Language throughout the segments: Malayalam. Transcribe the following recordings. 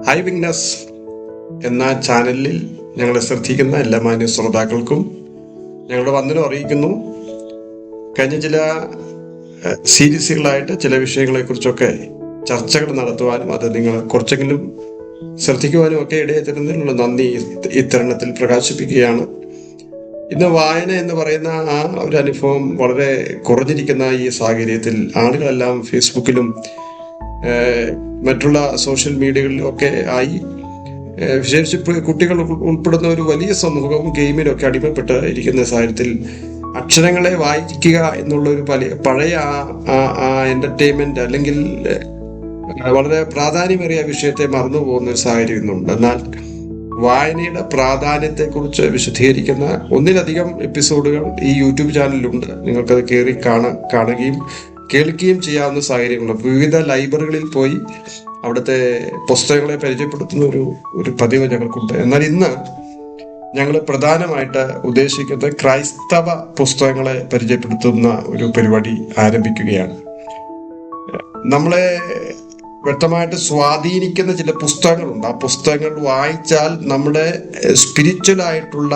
ഹൈ വിഗ്നസ് എന്ന ചാനലിൽ ഞങ്ങളെ ശ്രദ്ധിക്കുന്ന എല്ലാ മാന്യ ശ്രോതാക്കൾക്കും ഞങ്ങളുടെ വന്ദനം അറിയിക്കുന്നു. കഴിഞ്ഞ ചില സീരീസുകളായിട്ട് ചില വിഷയങ്ങളെക്കുറിച്ചൊക്കെ ചർച്ചകൾ നടത്തുവാനും അത് നിങ്ങൾ കുറച്ചെങ്കിലും ശ്രദ്ധിക്കുവാനും ഒക്കെ ഇടയായിരുന്നതിനുള്ള നന്ദി ഇത്തരുണത്തിൽ പ്രകാശിപ്പിക്കുകയാണ്. ഇന്ന് വായന എന്ന് പറയുന്ന ആ ഒരു അനുഭവം വളരെ കുറഞ്ഞിരിക്കുന്ന ഈ സാഹചര്യത്തിൽ ആളുകളെല്ലാം ഫേസ്ബുക്കിലും മറ്റുള്ള സോഷ്യൽ മീഡിയകളിലും ഒക്കെ ആയി, വിശേഷിച്ച് കുട്ടികൾ ഉൾപ്പെടുന്ന ഒരു വലിയ സമൂഹവും ഗെയിമിലൊക്കെ അടിമപ്പെട്ട് ഇരിക്കുന്ന സാഹചര്യത്തിൽ അക്ഷരങ്ങളെ വായിക്കുക എന്നുള്ള ഒരു പഴയ എന്റർടൈൻമെന്റ് അല്ലെങ്കിൽ വളരെ പ്രാധാന്യമേറിയ വിഷയത്തെ മറന്നു പോകുന്ന ഒരു സാഹചര്യം ഇന്നുണ്ട്. എന്നാൽ വായനയുടെ പ്രാധാന്യത്തെക്കുറിച്ച് വിശദീകരിക്കുന്ന ഒന്നിലധികം എപ്പിസോഡുകൾ ഈ യൂട്യൂബ് ചാനലിലുണ്ട്. നിങ്ങൾക്കത് കയറി കാണുകയും കേൾക്കുകയും ചെയ്യാവുന്ന സാഹചര്യങ്ങളുണ്ട്. വിവിധ ലൈബ്രറികളിൽ പോയി അവിടുത്തെ പുസ്തകങ്ങളെ പരിചയപ്പെടുത്തുന്ന ഒരു പതിവ് ഞങ്ങൾക്കുണ്ട്. എന്നാൽ ഇന്ന് ഞങ്ങൾ പ്രധാനമായിട്ട് ഉദ്ദേശിക്കുന്നത് ക്രൈസ്തവ പുസ്തകങ്ങളെ പരിചയപ്പെടുത്തുന്ന ഒരു പരിപാടി ആരംഭിക്കുകയാണ്. നമ്മളെ വ്യക്തമായിട്ട് സ്വാധീനിക്കുന്ന ചില പുസ്തകങ്ങളുണ്ട്. ആ പുസ്തകങ്ങൾ വായിച്ചാൽ നമ്മുടെ സ്പിരിച്വൽ ആയിട്ടുള്ള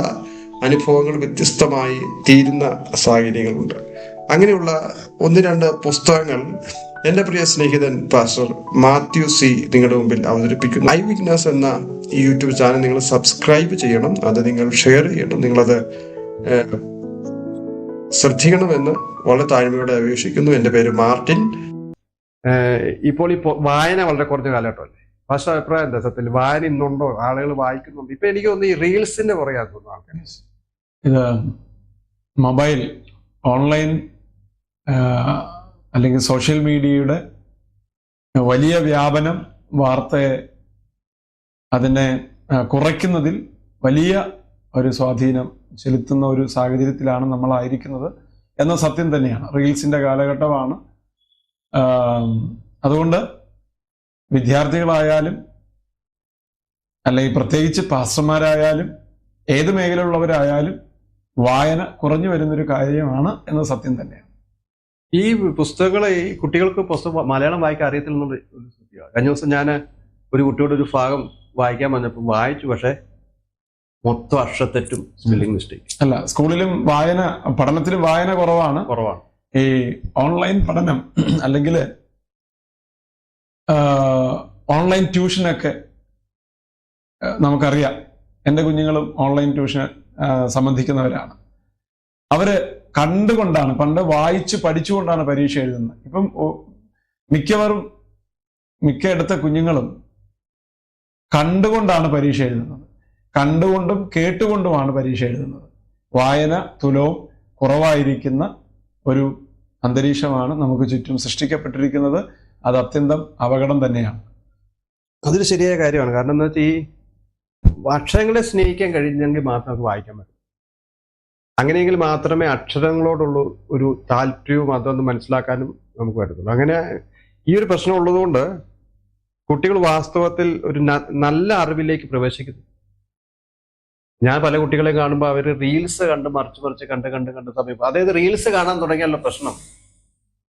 അനുഭവങ്ങൾ വ്യത്യസ്തമായി തീരുന്ന സാഹചര്യങ്ങളുണ്ട്. അങ്ങനെയുള്ള ഒന്ന് രണ്ട് പുസ്തകങ്ങൾ എൻ്റെ പ്രിയ സ്നേഹിതൻ പാസ്റ്റർ മാത്യു സി നിങ്ങളുടെ മുമ്പിൽ അവതരിപ്പിക്കുന്നു. ഐ വിഗ്നസ് എന്ന ഈ യൂട്യൂബ് ചാനൽ നിങ്ങൾ സബ്സ്ക്രൈബ് ചെയ്യണം, അത് നിങ്ങൾ ഷെയർ ചെയ്യണം, നിങ്ങളത് ശ്രദ്ധിക്കണമെന്ന് വളരെ താഴ്മയോടെ അപേക്ഷിക്കുന്നു. എൻ്റെ പേര് മാർട്ടിൻ. ഇപ്പോൾ വായന വളരെ കുറഞ്ഞ കാലഘട്ടമല്ലേ? പക്ഷേ അഭിപ്രായം എന്താ? സത്യത്തിൽ വായന ഇന്നുണ്ടോ? ആളുകൾ വായിക്കുന്നുണ്ട്? ഇപ്പൊ എനിക്ക് തോന്നുന്നു ഈ റീൽസിന്റെ പുറകെ തോന്നുന്നു ആൾക്കാർ. ഇത് മൊബൈൽ, ഓൺലൈൻ അല്ലെങ്കിൽ സോഷ്യൽ മീഡിയയുടെ വലിയ വ്യാപനം വാർത്തയെ അതിനെ കുറയ്ക്കുന്നതിൽ വലിയ ഒരു സ്വാധീനം ചെലുത്തുന്ന ഒരു സാഹചര്യത്തിലാണ് നമ്മളായിരിക്കുന്നത് എന്ന സത്യം തന്നെയാണ്. റീൽസിന്റെ കാലഘട്ടമാണ്. അതുകൊണ്ട് വിദ്യാർത്ഥികളായാലും അല്ലെങ്കിൽ പ്രത്യേകിച്ച് പാസ്റ്റർമാരായാലും ഏത് മേഖലയിലുള്ളവരായാലും വായന കുറഞ്ഞു വരുന്നൊരു കാര്യമാണ് എന്ന സത്യം തന്നെയാണ്. ഈ പുസ്തകങ്ങളെ ഈ കുട്ടികൾക്ക് മലയാളം വായിക്കാൻ അറിയത്തില്ലെന്നുള്ള ഒരു സത്യമാണ്. കഴിഞ്ഞ ദിവസം ഞാൻ ഒരു കുട്ടിയോട് ഒരു ഭാഗം വായിക്കാൻ വന്നപ്പോൾ വായിച്ചു, പക്ഷെ മൊത്തം അക്ഷരത്തെറ്റും സ്പെല്ലിംഗ് മിസ്റ്റേക്ക്. അല്ല, സ്കൂളിലും പഠനത്തിലും വായന കുറവാണ്. ഈ ഓൺലൈൻ പഠനം അല്ലെങ്കിൽ ഓൺലൈൻ ട്യൂഷനൊക്കെ നമുക്കറിയാം. എൻ്റെ കുഞ്ഞുങ്ങളും ഓൺലൈൻ ട്യൂഷൻ സംബന്ധിക്കുന്നവരാണ്. അവര് കണ്ടുകൊണ്ടാണ്, പണ്ട് വായിച്ച് പഠിച്ചുകൊണ്ടാണ് പരീക്ഷ എഴുതുന്നത്. ഇപ്പം മിക്കയിടത്തെ കുഞ്ഞുങ്ങളും കണ്ടുകൊണ്ടാണ് പരീക്ഷ എഴുതുന്നത്. കണ്ടുകൊണ്ടും കേട്ടുകൊണ്ടുമാണ് പരീക്ഷ എഴുതുന്നത്. വായന തുലവും കുറവായിരിക്കുന്ന ഒരു അന്തരീക്ഷമാണ് നമുക്ക് ചുറ്റും സൃഷ്ടിക്കപ്പെട്ടിരിക്കുന്നത്. അത് അത്യന്തം അപകടം തന്നെയാണ്. അതൊരു ശരിയായ കാര്യമാണ്. കാരണം എന്താ വെച്ചാൽ ഈ അക്ഷരങ്ങളെ സ്നേഹിക്കാൻ കഴിഞ്ഞെങ്കിൽ മാത്രം നമുക്ക് വായിക്കാൻ പറ്റും. അങ്ങനെയെങ്കിൽ മാത്രമേ അക്ഷരങ്ങളോടുള്ള ഒരു താല്പര്യവും അതൊന്ന് മനസ്സിലാക്കാനും നമുക്ക് പറ്റത്തുള്ളൂ. അങ്ങനെ ഈ ഒരു പ്രശ്നം ഉള്ളതുകൊണ്ട് കുട്ടികൾ വാസ്തവത്തിൽ ഒരു നല്ല അറിവിലേക്ക് പ്രവേശിക്കുന്നു. ഞാൻ പല കുട്ടികളെ കാണുമ്പോൾ അവർ റീൽസ് മറിച്ച് കണ്ട് സമയം, അതായത് റീൽസ് കാണാൻ തുടങ്ങിയുള്ള പ്രശ്നം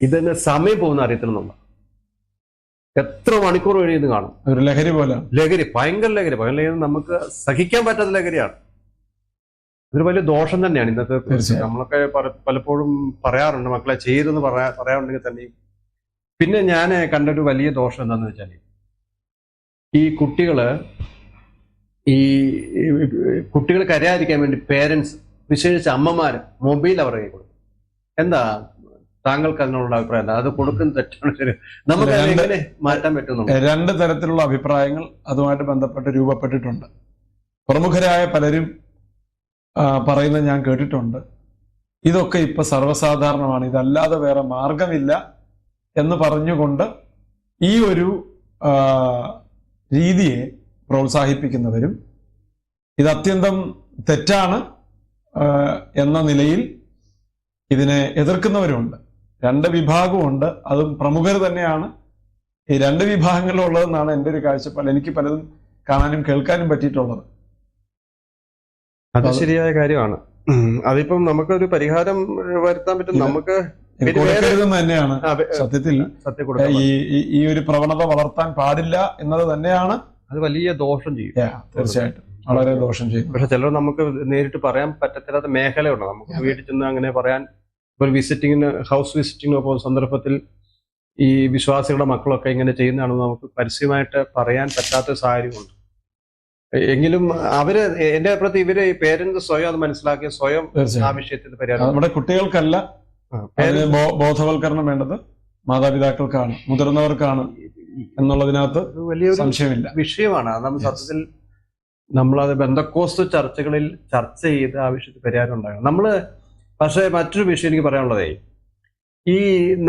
ഇതിന് സമയം പോകുന്ന അറിയത്തില്ലെന്നുള്ള. എത്ര മണിക്കൂർ കഴിയുന്നു കാണും. ഒരു ലഹരി പോലെ. ഭയങ്കര ലഹരി നമുക്ക് സഹിക്കാൻ പറ്റാത്ത ലഹരിയാണ്. ഇതൊരു വലിയ ദോഷം തന്നെയാണ് ഇന്നത്തെ. നമ്മളൊക്കെ പലപ്പോഴും പറയാറുണ്ട് മക്കളെ ചെയ്തെന്ന് പറയാറുണ്ടെങ്കിൽ തന്നെയും. പിന്നെ ഞാൻ കണ്ടൊരു വലിയ ദോഷം എന്താന്ന് വെച്ചാൽ ഈ കുട്ടികൾ കരയാതിരിക്കാൻ വേണ്ടി പേരൻസ്, വിശേഷിച്ച് അമ്മമാര് മൊബൈൽ അവരുടെ കൈ കൊടുക്കും. എന്താ താങ്കൾക്ക് അതിനുള്ള അഭിപ്രായം എന്താ? അത് കൊടുക്കുന്ന തെറ്റാണ്, ശരി? നമുക്ക് എങ്ങനെ മാറ്റാൻ പറ്റുന്നു? രണ്ട് തരത്തിലുള്ള അഭിപ്രായങ്ങൾ അതുമായിട്ട് ബന്ധപ്പെട്ട് രൂപപ്പെട്ടിട്ടുണ്ട്. പ്രമുഖരായ പലരും പറയുന്നത് ഞാൻ കേട്ടിട്ടുണ്ട്. ഇതൊക്കെ ഇപ്പൊ സർവ്വസാധാരണമാണ്, ഇതല്ലാതെ വേറെ മാർഗമില്ല എന്ന് പറഞ്ഞുകൊണ്ട് ഈ ഒരു രീതിയെ പ്രോത്സാഹിപ്പിക്കുന്നവരും ഇത് അത്യന്തം തെറ്റാണ് എന്ന നിലയിൽ ഇതിനെ എതിർക്കുന്നവരുമുണ്ട്. രണ്ട് വിഭാഗമുണ്ട്. അതും പ്രമുഖർ തന്നെയാണ്. ഈ രണ്ട് വിഭാഗങ്ങളിലുള്ളതെന്നാണ് എൻ്റെ ഒരു കാഴ്ചപ്പാട്. എനിക്ക് പലതും കാണാനും കേൾക്കാനും പറ്റിയിട്ടുള്ളത്. അത് ശരിയായ കാര്യമാണ്. അതിപ്പം നമുക്കൊരു പരിഹാരം വരുത്താൻ പറ്റും. നമുക്ക് തന്നെയാണ് സത്യത്തിൽ ഈ ഒരു പ്രവണത വളർത്താൻ പാടില്ല എന്നത് തന്നെയാണ് അത് വലിയ ദോഷം ചെയ്യും. തീർച്ചയായിട്ടും വളരെ ദോഷം ചെയ്യും. പക്ഷെ ചിലർ നമുക്ക് നേരിട്ട് പറയാൻ പറ്റത്തില്ലാത്ത മേഖലയുണ്ട്. നമുക്ക് വീട്ടിൽ ചെന്ന് അങ്ങനെ പറയാൻ, ഒരു ഹൗസ് വിസിറ്റിങ്ങിന് പോകുന്ന സന്ദർഭത്തിൽ ഈ വിശ്വാസികളുടെ മക്കളൊക്കെ ഇങ്ങനെ ചെയ്യുന്നതാണെന്ന് നമുക്ക് പരസ്യമായിട്ട് പറയാൻ പറ്റാത്ത സാഹചര്യമുണ്ട്. എങ്കിലും അവര് എന്റെ അഭിപ്രായത്തിൽ ഇവര് പേരൻസ് സ്വയം അത് മനസ്സിലാക്കി സ്വയം ആ വിഷയത്തിൽ പരിഹാരം. നമ്മുടെ കുട്ടികൾക്കല്ല ബോധവൽക്കരണം വേണ്ടത്, മാതാപിതാക്കൾക്കാണ്, മുതിർന്നവർക്കാണ് എന്നുള്ളതിനകത്ത് വലിയൊരു സംശയമില്ല. വിഷയമാണ്. നമ്മൾ സത്യത്തിൽ നമ്മളത് ബന്ധക്കോസ്ത് ചർച്ചകളിൽ ചർച്ച ചെയ്ത് ആ വിഷയത്തിൽ പരിഹാരം ഉണ്ടാകണം നമ്മള്. പക്ഷെ മറ്റൊരു വിഷയം എനിക്ക് പറയാനുള്ളതേ,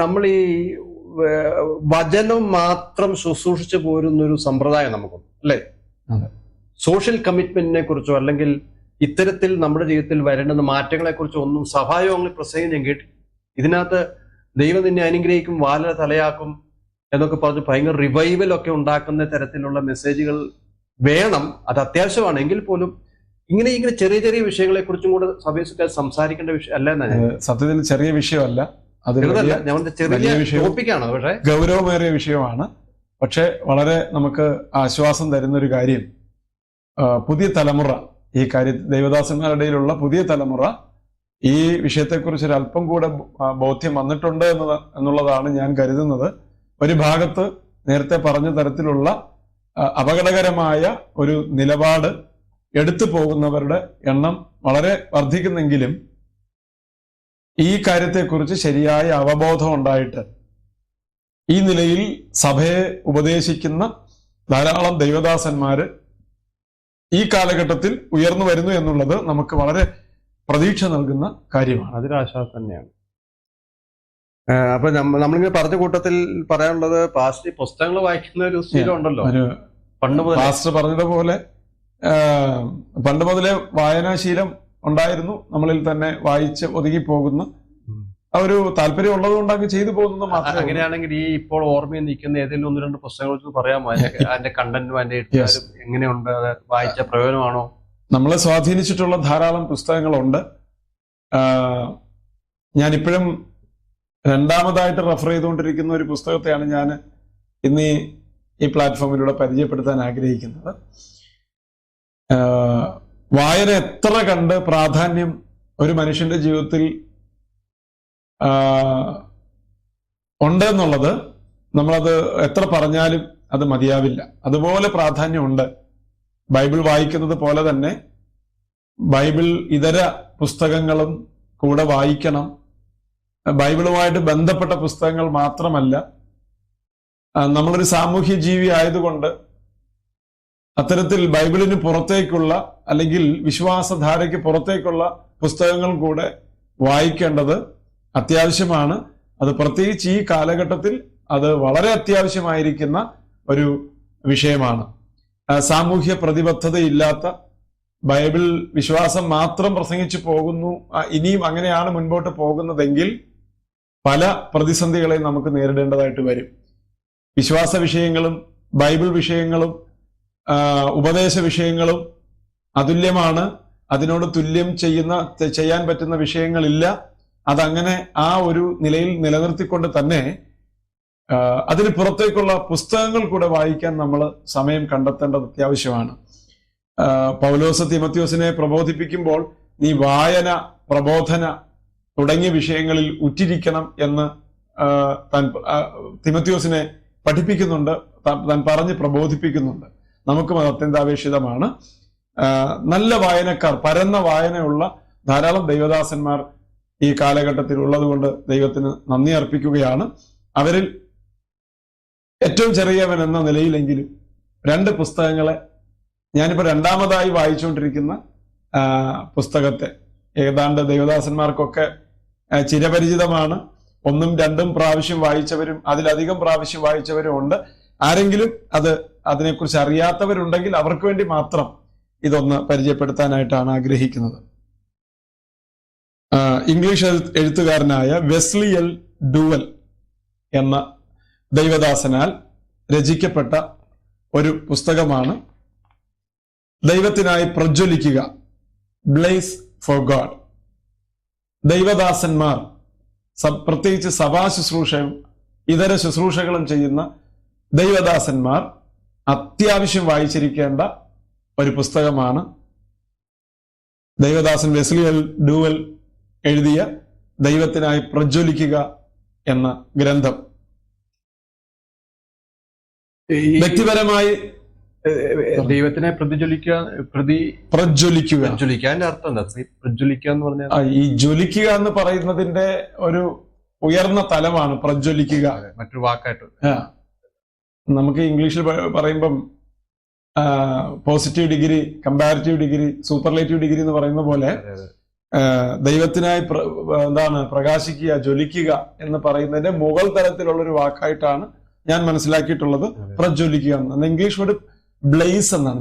നമ്മൾ ഈ വചനം മാത്രം ശുശ്രൂഷിച്ചു പോരുന്നൊരു സമ്പ്രദായം നമുക്കുണ്ട് അല്ലേ? സോഷ്യൽ കമ്മിറ്റ്മെന്റിനെ കുറിച്ചോ അല്ലെങ്കിൽ ഇത്തരത്തിൽ നമ്മുടെ ജീവിതത്തിൽ വരേണ്ടുന്ന മാറ്റങ്ങളെ കുറിച്ചോ ഒന്നും സഭായോഗങ്ങളിൽ പ്രസംഗം ഞാൻ കേട്ടില്ല. ഇതിനകത്ത് ദൈവം നിന്നെ അനുഗ്രഹിക്കും, വാല തലയാക്കും എന്നൊക്കെ പറഞ്ഞ് ഭയങ്കര റിവൈവൽ ഒക്കെ ഉണ്ടാക്കുന്ന തരത്തിലുള്ള മെസ്സേജുകൾ വേണം. അത് അത്യാവശ്യമാണ്. എങ്കിൽ പോലും ഇങ്ങനെ ചെറിയ ചെറിയ വിഷയങ്ങളെ കുറിച്ചും കൂടെ സഭയിൽ സംസാരിക്കേണ്ട വിഷയം അല്ല എന്നാണ്. സത്യത്തിൽ ചെറിയ വിഷയമല്ല, അത് ചെറിയ ടോപ്പിക്കാണ്, പക്ഷേ ഗൗരവമേറിയ വിഷയമാണ്. പക്ഷെ വളരെ നമുക്ക് ആശ്വാസം തരുന്ന ഒരു കാര്യം, പുതിയ തലമുറ, ഈ ദൈവദാസന്മാരുടെ ഇടയിലുള്ള പുതിയ തലമുറ ഈ വിഷയത്തെക്കുറിച്ച് ഒരു അല്പം കൂടെ ബോധ്യം വന്നിട്ടുണ്ട് എന്നുള്ളതാണ് ഞാൻ കരുതുന്നത്. ഒരു ഭാഗത്ത് നേരത്തെ പറഞ്ഞ തരത്തിലുള്ള അപകടകരമായ ഒരു നിലപാട് എടുത്തു പോകുന്നവരുടെ എണ്ണം വളരെ വർദ്ധിക്കുന്നെങ്കിലും ഈ കാര്യത്തെക്കുറിച്ച് ശരിയായ അവബോധം ഉണ്ടായിട്ട് ഈ നിലയിൽ സഭയെ ഉപദേശിക്കുന്ന ധാരാളം ദൈവദാസന്മാര് ഈ കാലഘട്ടത്തിൽ ഉയർന്നു വരുന്നു എന്നുള്ളത് നമുക്ക് വളരെ പ്രതീക്ഷ നൽകുന്ന കാര്യമാണ്. അതിനാശ്വാസം തന്നെയാണ്. അപ്പൊ നമ്മളിങ്ങനെ പറഞ്ഞ കൂട്ടത്തിൽ പറയാനുള്ളത്, പാസ്റ്റ് പുസ്തകങ്ങൾ വായിക്കുന്ന ഒരു ശീലം ഉണ്ടല്ലോ പണ്ട് മുതൽ. പാസ്റ്റർ പറഞ്ഞതുപോലെ പണ്ട് മുതലേ വായനാശീലം ഉണ്ടായിരുന്നു നമ്മളിൽ തന്നെ, വായിച്ച് ഒതുങ്ങിപ്പോകുന്ന ആ ഒരു താല്പര്യം ഉള്ളത് കൊണ്ടൊക്കെ ചെയ്തു പോകുന്നത് മാത്രം. അങ്ങനെയാണെങ്കിൽ ഈ ഇപ്പോൾ ഓർമ്മയിൽ നിൽക്കുന്ന ഏതെങ്കിലും 1-2 പുസ്തകങ്ങൾ പറയാമോ? അതിന്റെ കണ്ടന്റും അതിന്റെ എഴുത്തുകാരും എങ്ങനെയുണ്ട്, അത് വായിച്ച പ്രയോജനമാണോ? നമ്മളെ സ്വാധീനിച്ചിട്ടുള്ള ധാരാളം പുസ്തകങ്ങളുണ്ട്. ഞാനിപ്പോഴും രണ്ടാമതായിട്ട് റെഫർ ചെയ്തുകൊണ്ടിരിക്കുന്ന ഒരു പുസ്തകത്തെയാണ് ഞാൻ ഇന്ന് ഈ പ്ലാറ്റ്ഫോമിലൂടെ പരിചയപ്പെടുത്താൻ ആഗ്രഹിക്കുന്നത്. വായന എത്ര കണ്ട് പ്രാധാന്യം ഒരു മനുഷ്യന്റെ ജീവിതത്തിൽ ഉണ്ട് എന്നുള്ളത് നമ്മളത് എത്ര പറഞ്ഞാലും അത് മതിയാവില്ല. അതുപോലെ പ്രാധാന്യമുണ്ട്. ബൈബിൾ വായിക്കുന്നത് പോലെ തന്നെ ബൈബിൾ ഇതര പുസ്തകങ്ങളും കൂടെ വായിക്കണം. ബൈബിളുമായിട്ട് ബന്ധപ്പെട്ട പുസ്തകങ്ങൾ മാത്രമല്ല, നമ്മളൊരു സാമൂഹ്യ ജീവി ആയതുകൊണ്ട് അത്തരത്തിൽ ബൈബിളിന് പുറത്തേക്കുള്ള അല്ലെങ്കിൽ വിശ്വാസധാരയ്ക്ക് പുറത്തേക്കുള്ള പുസ്തകങ്ങൾ കൂടെ വായിക്കേണ്ടത് അത്യാവശ്യമാണ്. അത് പ്രത്യേകിച്ച് ഈ കാലഘട്ടത്തിൽ അത് വളരെ അത്യാവശ്യമായിരിക്കുന്ന ഒരു വിഷയമാണ്. സാമൂഹ്യ പ്രതിബദ്ധതയില്ലാത്ത ബൈബിൾ വിശ്വാസം മാത്രം പ്രസംഗിച്ചു പോകുന്നു, ഇനിയും അങ്ങനെയാണ് മുൻപോട്ട് പോകുന്നതെങ്കിൽ പല പ്രതിസന്ധികളെയും നമുക്ക് നേരിടേണ്ടതായിട്ട് വരും. വിശ്വാസ വിഷയങ്ങളും ബൈബിൾ വിഷയങ്ങളും ഉപദേശ വിഷയങ്ങളും അതുല്യമാണ്. അതിനോട് തുല്യം ചെയ്യാൻ പറ്റുന്ന വിഷയങ്ങളില്ല. അതങ്ങനെ ആ ഒരു നിലയിൽ നിലനിർത്തിക്കൊണ്ട് തന്നെ അതിന് പുറത്തേക്കുള്ള പുസ്തകങ്ങൾ കൂടെ വായിക്കാൻ നമ്മൾ സമയം കണ്ടെത്തേണ്ടത് അത്യാവശ്യമാണ്. പൗലോസ് തിമോത്തിയോസിനെ പ്രബോധിപ്പിക്കുമ്പോൾ നീ വായന, പ്രബോധന തുടങ്ങിയ വിഷയങ്ങളിൽ ഉറ്റിരിക്കണം എന്ന് തിമോത്തിയോസിനെ പഠിപ്പിക്കുന്നുണ്ട്, താൻ പറഞ്ഞ് പ്രബോധിപ്പിക്കുന്നുണ്ട്. നമുക്കും അത് അത്യന്താപേക്ഷിതമാണ്. നല്ല വായനക്കാർ, പരന്ന വായനയുള്ള ധാരാളം ദൈവദാസന്മാർ ഈ കാലഘട്ടത്തിൽ ഉള്ളത് കൊണ്ട് ദൈവത്തിന് നന്ദി അർപ്പിക്കുകയാണ്. അവരിൽ ഏറ്റവും ചെറിയവൻ എന്ന നിലയിലെങ്കിലും 2 പുസ്തകങ്ങളെ, ഞാനിപ്പോൾ രണ്ടാമതായി വായിച്ചുകൊണ്ടിരിക്കുന്ന പുസ്തകത്തെ ഏതാണ്ട് ദൈവദാസന്മാർക്കൊക്കെ ചിരപരിചിതമാണ്. 1ഉം 2ഉം പ്രാവശ്യം വായിച്ചവരും അതിലധികം പ്രാവശ്യം വായിച്ചവരും ഉണ്ട്. ആരെങ്കിലും അതിനെക്കുറിച്ച് അറിയാത്തവരുണ്ടെങ്കിൽ അവർക്ക് വേണ്ടി മാത്രം ഇതൊന്ന് പരിചയപ്പെടുത്താനായിട്ടാണ് ആഗ്രഹിക്കുന്നത്. ഇംഗ്ലീഷ് എഴുത്തുകാരനായ വെസ്ലി എൽ ഡുവൽ എന്ന ദൈവദാസനാൽ രചിക്കപ്പെട്ട ഒരു പുസ്തകമാണ് ദൈവത്തിനായി പ്രജ്വലിക്കുക, ബ്ലേസ് ഫോർ ഗോഡ്. ദൈവദാസന്മാർ, പ്രത്യേകിച്ച് സഭാ ശുശ്രൂഷയും ഇതര ശുശ്രൂഷകളും ചെയ്യുന്ന ദൈവദാസന്മാർ അത്യാവശ്യം വായിച്ചിരിക്കേണ്ട ഒരു പുസ്തകമാണ് ദൈവദാസൻ വെസ്ലി എൽ ഡ്യൂവൽ എഴുതിയ ദൈവത്തിനായി പ്രജ്വലിക്കുക എന്ന ഗ്രന്ഥം. വ്യക്തിപരമായി ദൈവത്തിനെ പ്രജ്വലിക്കുക അതിന്റെ അർത്ഥം എന്താ? പ്രജ്വലിക്കുക എന്ന് പറഞ്ഞാൽ ഈ ജ്വലിക്കുക എന്ന് പറയുന്നതിന്റെ ഒരു ഉയർന്ന തലമാണ് പ്രജ്വലിക്കുക. മറ്റൊരു വാക്കായിട്ട് നമുക്ക് ഇംഗ്ലീഷിൽ പറയുമ്പം positive degree, comparative degree, superlative degree എന്ന് പറയുന്ന പോലെ ദൈവത്തിനായി പ്രകാശിക്കുക, ജ്വലിക്കുക എന്ന് പറയുന്നതിന്റെ മുകൾ തലത്തിലുള്ള ഒരു വാക്കായിട്ടാണ് ഞാൻ മനസ്സിലാക്കിയിട്ടുള്ളത് പ്രജ്വലിക്കുക എന്ന്. ഇംഗ്ലീഷ് വേർഡ് ബ്ലേസ് എന്നാണ്.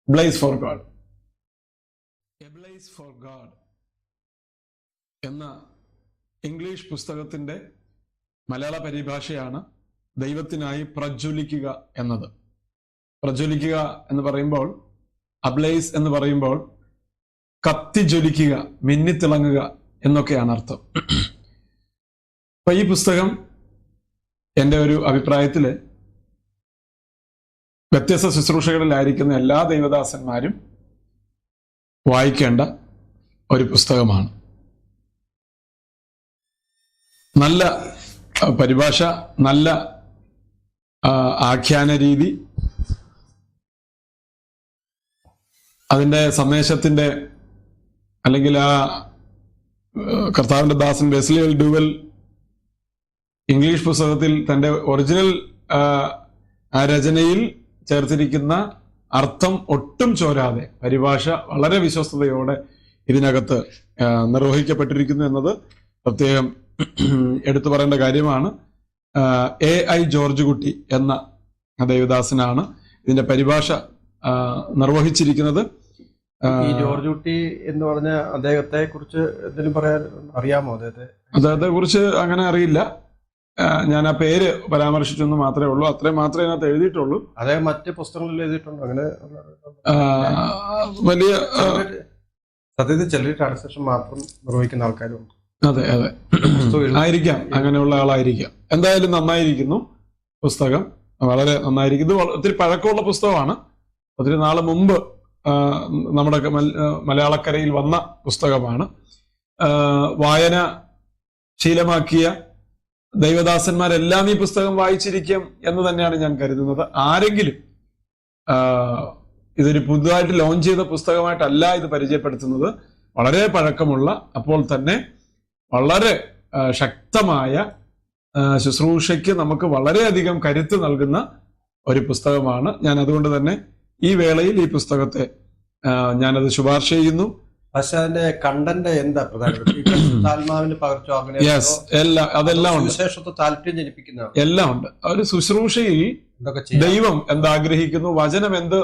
Blaze for God. Ablaze for God എന്ന ഇംഗ്ലീഷ് പുസ്തകത്തിന്റെ മലയാള പരിഭാഷയാണ് ദൈവത്തിനായി പ്രജ്വലിക്കുക എന്നത്. പ്രജ്വലിക്കുക എന്ന് പറയുമ്പോൾ, അബ്ലേസ് എന്ന് പറയുമ്പോൾ കത്തിജ്വലിക്കുക, മിന്നിത്തിളങ്ങുക എന്നൊക്കെയാണ് അർത്ഥം. അപ്പൊ ഈ പുസ്തകം എൻ്റെ ഒരു അഭിപ്രായത്തില് വ്യത്യസ്ത ശുശ്രൂഷകളിലായിരിക്കുന്ന എല്ലാ ദൈവദാസന്മാരും വായിക്കേണ്ട ഒരു പുസ്തകമാണ്. നല്ല പരിഭാഷ, നല്ല ആഖ്യാന രീതി, അതിൻ്റെ സന്ദേശത്തിന്റെ അല്ലെങ്കിൽ ആ കർത്താവിന്റെ ദാസൻ വെസ്ലി എൽ ഡ്യൂവൽ ഇംഗ്ലീഷ് പുസ്തകത്തിൽ തന്റെ ഒറിജിനൽ രചനയിൽ ചേർത്തിരിക്കുന്ന അർത്ഥം ഒട്ടും ചോരാതെ പരിഭാഷ വളരെ വിശ്വസ്തയോടെ ഇതിനകത്ത് നിർവഹിക്കപ്പെട്ടിരിക്കുന്നു എന്നത് പ്രത്യേകം എടുത്തു പറയേണ്ട കാര്യമാണ്. AI ജോർജ് കുട്ടി എന്ന ദൈവദാസനാണ് ഇതിന്റെ പരിഭാഷ നിർവഹിച്ചിരിക്കുന്നത്. ഈ ജോർജ് കുട്ടി എന്ന് പറഞ്ഞ അദ്ദേഹത്തെ കുറിച്ച് എന്തെങ്കിലും പറയാൻ അറിയാമോ? അദ്ദേഹത്തെ കുറിച്ച് അങ്ങനെ അറിയില്ല. ഞാൻ ആ പേര് പരാമർശിച്ചെന്ന് മാത്രമേ ഉള്ളൂ. അത്രയും മാത്രമേ അതിനകത്ത് എഴുതിയിട്ടുള്ളൂ. അദ്ദേഹം മറ്റ് പുസ്തകങ്ങളിൽ എഴുതിയിട്ടുണ്ടോ? അങ്ങനെ വലിയ സത്യത്തിൽ ചിലർ ട്രാൻസ്ലേഷൻ മാത്രം നിർവഹിക്കുന്ന ആൾക്കാരുണ്ട്. അതെ ആയിരിക്കാം, അങ്ങനെയുള്ള ആളായിരിക്കാം. എന്തായാലും നന്നായിരിക്കുന്നു പുസ്തകം, വളരെ നന്നായിരിക്കുന്നു. ഒത്തിരി പഴക്കമുള്ള പുസ്തകമാണ്. ഒത്തിരി നാള് മുമ്പ് നമ്മുടെ മലയാളക്കരയിൽ വന്ന പുസ്തകമാണ്. വായന ശീലമാക്കിയ ദൈവദാസന്മാരെല്ലാം ഈ പുസ്തകം വായിച്ചിരിക്കും എന്ന് തന്നെയാണ് ഞാൻ കരുതുന്നത്. ആരെങ്കിലും ഇതൊരു പുതുതായിട്ട് ലോഞ്ച് ചെയ്ത പുസ്തകമായിട്ടല്ല ഇത് പരിചയപ്പെടുത്തുന്നത്. വളരെ പഴക്കമുള്ള, അപ്പോൾ തന്നെ വളരെ ശക്തമായ ശുശ്രൂഷയ്ക്ക് നമുക്ക് വളരെയധികം കരുത്ത് നൽകുന്ന ഒരു പുസ്തകമാണ്. ഞാൻ അതുകൊണ്ട് തന്നെ ഈ വേളയിൽ ഈ പുസ്തകത്തെ ഞാനത് ശുപാർശ ചെയ്യുന്നു. പക്ഷെ അതിന്റെ കണ്ടന്റ് എന്താ പ്രധാനമാത്മാവിന് പകർച്ചോ അതെല്ലാം ഉണ്ട്. താല്പര്യം ജനിപ്പിക്കുന്ന എല്ലാം ഉണ്ട്. ഒരു ശുശ്രൂഷയിൽ ദൈവം എന്താഗ്രഹിക്കുന്നു, വചനം എന്ത്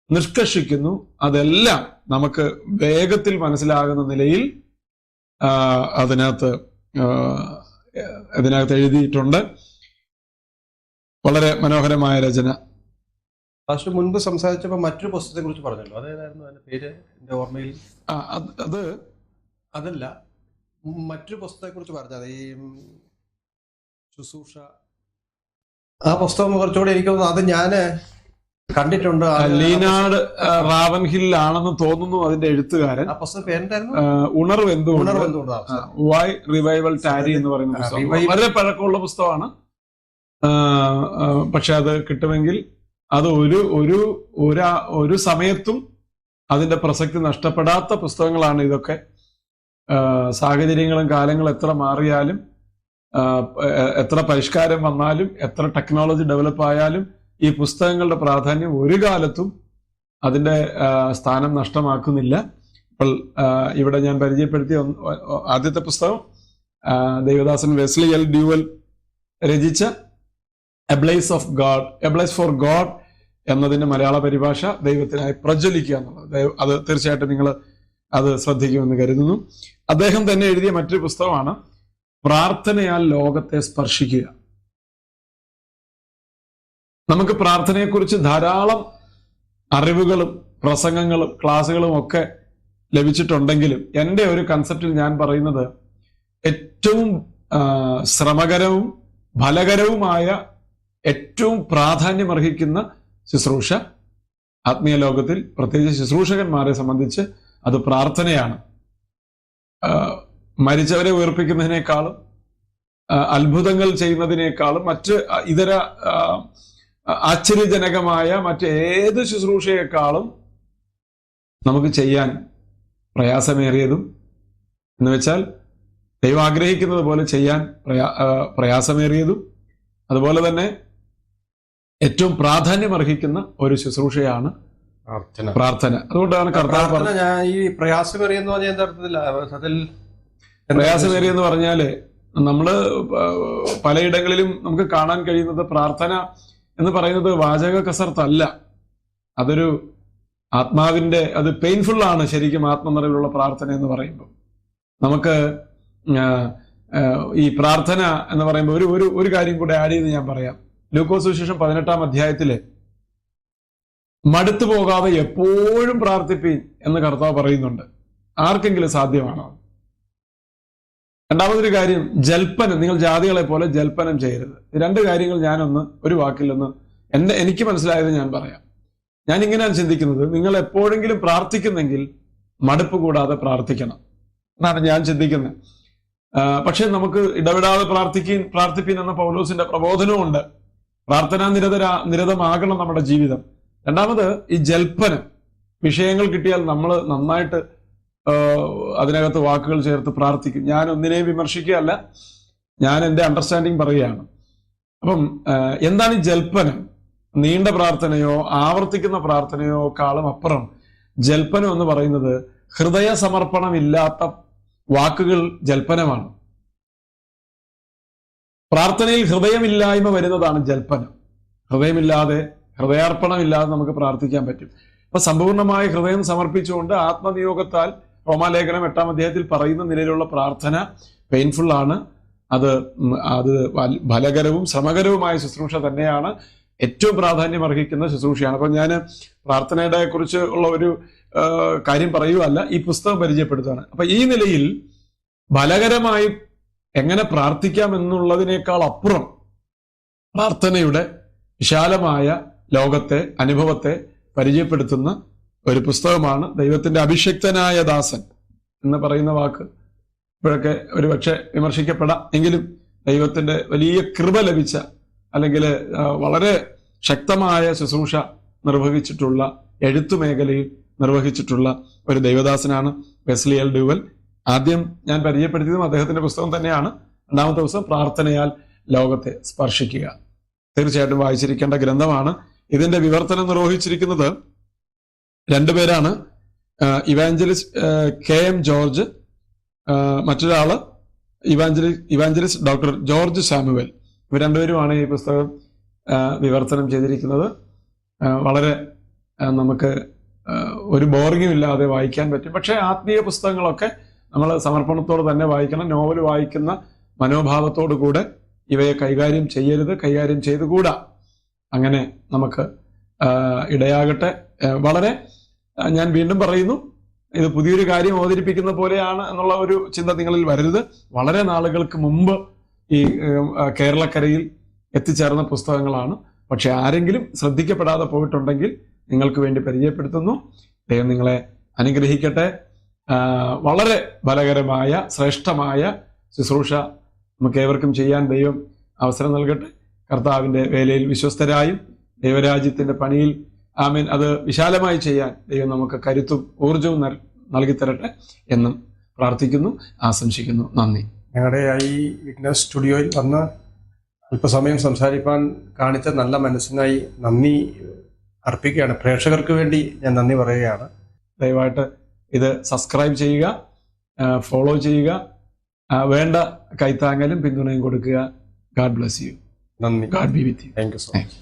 നിഷ്കർഷിക്കുന്നു, അതെല്ലാം നമുക്ക് വേഗത്തിൽ മനസ്സിലാകുന്ന നിലയിൽ അതിനകത്ത് എഴുതിയിട്ടുണ്ട്. വളരെ മനോഹരമായ രചന. പക്ഷെ മുൻപ് സംസാരിച്ചപ്പോൾ മറ്റൊരു പുസ്തകത്തെ കുറിച്ച് പറഞ്ഞല്ലോ, അതേതായിരുന്നു അതിന്റെ പേര്? എന്റെ ഓർമ്മയിൽ അതല്ല, മറ്റൊരു പുസ്തകത്തെ കുറിച്ച് പറഞ്ഞത് ഈ ശുശ്രൂഷ. ആ പുസ്തകം കുറച്ചുകൂടി എനിക്ക് തോന്നുന്നു അത് ഞാന് കണ്ടിട്ടുണ്ട്. ലീനാർഡ് റാവൻഹിൽ ആണെന്ന് തോന്നുന്നു അതിന്റെ എഴുത്തുകാരൻ. ആ പുസ്തകം പേരെന്തായിരുന്നു? ഉണർവ് എന്തുകൊണ്ട്, വൈ റിവൈവൽ ടാരി എന്ന് പറയുന്ന പുസ്തകം. വളരെ പഴക്കമുള്ള പുസ്തകമാണ്. പക്ഷെ അത് കിട്ടുമെങ്കിൽ അത് ഒരു സമയത്തും അതിന്റെ പ്രസക്തി നഷ്ടപ്പെടാത്ത പുസ്തകങ്ങളാണ് ഇതൊക്കെ. സാഹചര്യങ്ങളും കാലങ്ങളും എത്ര മാറിയാലും, എത്ര പരിഷ്കാരം വന്നാലും, എത്ര ടെക്നോളജി ഡെവലപ്പ് ആയാലും ഈ പുസ്തകങ്ങളുടെ പ്രാധാന്യം ഒരു കാലത്തും അതിന്റെ സ്ഥാനം നഷ്ടമാക്കുന്നില്ല. അപ്പോൾ ഇവിടെ ഞാൻ പരിചയപ്പെടുത്തിയ ആദ്യത്തെ പുസ്തകം ദൈവദാസൻ വെസ്ലി എൽ ഡ്യൂവൽ രചിച്ച എബ്ലേസ് ഫോർ ഗോഡ് എന്നതിന്റെ മലയാള പരിഭാഷ ദൈവത്തിനായി പ്രജ്വലിക്കുക എന്നുള്ളത്. അത് തീർച്ചയായിട്ടും നിങ്ങൾ അത് ശ്രദ്ധിക്കുമെന്ന് കരുതുന്നു. അദ്ദേഹം തന്നെ എഴുതിയ മറ്റൊരു പുസ്തകമാണ് പ്രാർത്ഥനയാൽ ലോകത്തെ സ്പർശിക്കുക. നമുക്ക് പ്രാർത്ഥനയെക്കുറിച്ച് ധാരാളം അറിവുകളും പ്രസംഗങ്ങളും ക്ലാസ്സുകളും ഒക്കെ ലഭിച്ചിട്ടുണ്ടെങ്കിലും എൻ്റെ ഒരു കൺസെപ്റ്റിൽ ഞാൻ പറയുന്നത് ഏറ്റവും ശ്രമകരവും ഫലകരവുമായ ഏറ്റവും പ്രാധാന്യമർഹിക്കുന്ന ശുശ്രൂഷ ആത്മീയ ലോകത്തിൽ, പ്രത്യേകിച്ച് ശുശ്രൂഷകന്മാരെ സംബന്ധിച്ച് അത് പ്രാർത്ഥനയാണ്. മരിച്ചവരെ ഉയർപ്പിക്കുന്നതിനേക്കാളും അത്ഭുതങ്ങൾ ചെയ്യുന്നതിനേക്കാളും മറ്റ് ഇതര ആശ്ചര്യജനകമായ മറ്റേത് ശുശ്രൂഷയെക്കാളും നമുക്ക് ചെയ്യാൻ പ്രയാസമേറിയതും, എന്ന് വെച്ചാൽ ദൈവം ആഗ്രഹിക്കുന്നത് പോലെ ചെയ്യാൻ പ്രയാസമേറിയതും, അതുപോലെ തന്നെ ഏറ്റവും പ്രാധാന്യമർഹിക്കുന്ന ഒരു ശുശ്രൂഷയാണ് പ്രാർത്ഥന. അതുകൊണ്ടാണ് കർത്താവ് പറഞ്ഞത്, ഞാൻ ഈ പ്രയാസമേറിയെന്ന് പറഞ്ഞ അർത്ഥത്തിൽ പ്രയാസമേറിയെന്ന് പറഞ്ഞാല് നമ്മള് പലയിടങ്ങളിലും നമുക്ക് കാണാൻ കഴിയുന്നത് പ്രാർത്ഥന എന്ന് പറയുന്നത് വാചക കസർത്തല്ല, അതൊരു ആത്മാവിന്റെ, അത് പെയിൻഫുൾ ആണ് ശരിക്കും ആത്മനിറവിലുള്ള പ്രാർത്ഥന എന്ന് പറയുമ്പോൾ. നമുക്ക് ഈ പ്രാർത്ഥന എന്ന് പറയുമ്പോൾ ഒരു കാര്യം കൂടെ ആഡ് ചെയ്ത് ഞാൻ പറയാം. ലൂക്കോസ് സുവിശേഷം 18-ാം അധ്യായത്തില് മടുത്തു പോകാതെ എപ്പോഴും പ്രാർത്ഥിപ്പീൻ എന്ന് കർത്താവ് പറയുന്നുണ്ട്. ആർക്കെങ്കിലും സാധ്യമാണോ? രണ്ടാമതൊരു കാര്യം, ജൽപ്പനം, നിങ്ങൾ ജാതികളെ പോലെ ജൽപ്പനം ചെയ്യരുത്. രണ്ട് കാര്യങ്ങൾ ഞാനൊന്ന് ഒരു വാക്കിലൊന്ന് എനിക്ക് മനസ്സിലായത് ഞാൻ പറയാം. ഞാൻ ഇങ്ങനെയാണ് ചിന്തിക്കുന്നത്, നിങ്ങൾ എപ്പോഴെങ്കിലും പ്രാർത്ഥിക്കുന്നെങ്കിൽ മടുപ്പ് കൂടാതെ പ്രാർത്ഥിക്കണം എന്നാണ് ഞാൻ ചിന്തിക്കുന്നത്. പക്ഷെ നമുക്ക് ഇടപെടാതെ പ്രാർത്ഥിപ്പീൻ എന്ന പൗലോസിന്റെ പ്രബോധനമുണ്ട്. പ്രാർത്ഥനാ നിരതമാകണം നമ്മുടെ ജീവിതം. രണ്ടാമത് ഈ ജൽപ്പനം, വിഷയങ്ങൾ കിട്ടിയാൽ നമ്മൾ നന്നായിട്ട് അതിനകത്ത് വാക്കുകൾ ചേർത്ത് പ്രാർത്ഥിക്കും. ഞാൻ ഒന്നിനെയും വിമർശിക്കുകയല്ല, ഞാൻ എൻ്റെ അണ്ടർസ്റ്റാൻഡിങ് പറയുകയാണ്. അപ്പം എന്താണ് ഈ ജൽപ്പനം? നീണ്ട പ്രാർത്ഥനയോ ആവർത്തിക്കുന്ന പ്രാർത്ഥനയോ കാളും അപ്പുറം ജൽപ്പനം എന്ന് പറയുന്നത് ഹൃദയ സമർപ്പണമില്ലാത്ത വാക്കുകൾ ജൽപ്പനമാണ്. പ്രാർത്ഥനയിൽ ഹൃദയമില്ലായ്മ വരുന്നതാണ് ജൽപ്പനം. ഹൃദയാർപ്പണമില്ലാതെ നമുക്ക് പ്രാർത്ഥിക്കാൻ പറ്റും. അപ്പൊ സമ്പൂർണമായ ഹൃദയം സമർപ്പിച്ചുകൊണ്ട് ആത്മനിയോഗത്താൽ റോമാലേഖനം 8-ാം അധ്യായത്തിൽ പറയുന്ന നിലയിലുള്ള പ്രാർത്ഥന പെയിൻഫുൾ ആണ്. അത് ഫലകരവും ശ്രമകരവുമായ ശുശ്രൂഷ തന്നെയാണ്. ഏറ്റവും പ്രാധാന്യം അർഹിക്കുന്ന ശുശ്രൂഷയാണ്. അപ്പൊ ഞാൻ പ്രാർത്ഥനയുടെ കുറിച്ച് ഉള്ള ഒരു കാര്യം പറയുകയല്ല, ഈ പുസ്തകം പരിചയപ്പെടുത്തുകയാണ്. അപ്പൊ ഈ നിലയിൽ ഫലകരമായി എങ്ങനെ പ്രാർത്ഥിക്കാം എന്നുള്ളതിനേക്കാൾ അപ്പുറം പ്രാർത്ഥനയുടെ വിശാലമായ ലോകത്തെ, അനുഭവത്തെ പരിചയപ്പെടുത്തുന്ന ഒരു പുസ്തകമാണ്. ദൈവത്തിന്റെ അഭിഷിക്തനായ ദാസൻ എന്ന് പറയുന്ന വാക്ക് ഇപ്പോഴൊക്കെ ഒരുപക്ഷെ വിമർശിക്കപ്പെടാം, എങ്കിലും ദൈവത്തിന്റെ വലിയ കൃപ ലഭിച്ച, അല്ലെങ്കിൽ വളരെ ശക്തമായ ശുശ്രൂഷ നിർവഹിച്ചിട്ടുള്ള, എഴുത്തുമേഖലയിൽ നിർവഹിച്ചിട്ടുള്ള ഒരു ദൈവദാസനാണ് വെസ്ലി എൽ ഡ്യൂവൽ. ആദ്യം ഞാൻ പരിചയപ്പെടുത്തിയതും അദ്ദേഹത്തിന്റെ പുസ്തകം തന്നെയാണ്. രണ്ടാമത്തെ ദിവസം പ്രാർത്ഥനയാൽ ലോകത്തെ സ്പർശിക്കുക. തീർച്ചയായിട്ടും വായിച്ചിരിക്കേണ്ട ഗ്രന്ഥമാണ്. ഇതിന്റെ വിവർത്തനം നിർവഹിച്ചിരിക്കുന്നത് രണ്ടുപേരാണ്. ഇവാഞ്ചലിസ്റ്റ് KM ജോർജ്, മറ്റൊരാള് ഇവാഞ്ചലിസ്റ്റ് ഡോക്ടർ ജോർജ് സാമുവൽ. ഇവർ രണ്ടുപേരുമാണ് ഈ പുസ്തകം വിവർത്തനം ചെയ്തിരിക്കുന്നത്. വളരെ നമുക്ക് ഒരു ബോറിങ്ങും ഇല്ലാതെ വായിക്കാൻ പറ്റും. പക്ഷേ ആത്മീയ പുസ്തകങ്ങളൊക്കെ നമ്മൾ സമർപ്പണത്തോട് തന്നെ വായിക്കണം. നോവൽ വായിക്കുന്ന മനോഭാവത്തോടു കൂടെ ഇവയെ കൈകാര്യം ചെയ്തുകൂടാ. അങ്ങനെ നമുക്ക് ഇടയാകട്ടെ. വളരെ ഞാൻ വീണ്ടും പറയുന്നു, ഇത് പുതിയൊരു കാര്യം അവതരിപ്പിക്കുന്ന പോലെയാണ് എന്നുള്ള ഒരു ചിന്ത നിങ്ങളിൽ വരരുത്. വളരെ നാളുകൾക്ക് മുമ്പ് ഈ കേരളക്കരയിൽ എത്തിച്ചേർന്ന പുസ്തകങ്ങളാണ്. പക്ഷെ ആരെങ്കിലും ശ്രദ്ധിക്കപ്പെടാതെ പോയിട്ടുണ്ടെങ്കിൽ നിങ്ങൾക്ക് വേണ്ടി പരിചയപ്പെടുത്തുന്നു. ദൈവം നിങ്ങളെ അനുഗ്രഹിക്കട്ടെ. വളരെ ഫലകരമായ ശ്രേഷ്ഠമായ ശുശ്രൂഷ നമുക്ക് ഏവർക്കും ചെയ്യാൻ ദൈവം അവസരം നൽകട്ടെ. കർത്താവിൻ്റെ വേലയിൽ വിശ്വസ്തരായും ദൈവരാജ്യത്തിൻ്റെ പണിയിൽ ആമേൻ അത് വിശാലമായി ചെയ്യാൻ ദൈവം നമുക്ക് കരുത്തും ഊർജവും നൽകിത്തരട്ടെ എന്നും പ്രാർത്ഥിക്കുന്നു, ആശംസിക്കുന്നു. നന്ദി. ഞങ്ങളുടെ ഈ വിഗ്നസ് സ്റ്റുഡിയോയിൽ വന്ന് അല്പസമയം സംസാരിക്കാൻ കാണിച്ച നല്ല മനസ്സിനായി നന്ദി അർപ്പിക്കുകയാണ്. പ്രേക്ഷകർക്ക് വേണ്ടി ഞാൻ നന്ദി പറയുകയാണ്. ദയവായിട്ട് ഇത് സബ്സ്ക്രൈബ് ചെയ്യുക, ഫോളോ ചെയ്യുക, വേണ്ട കൈത്താങ്ങലും പിന്തുണയും കൊടുക്കുക. God bless you. നന്ദി. God be with you. Thank you so much.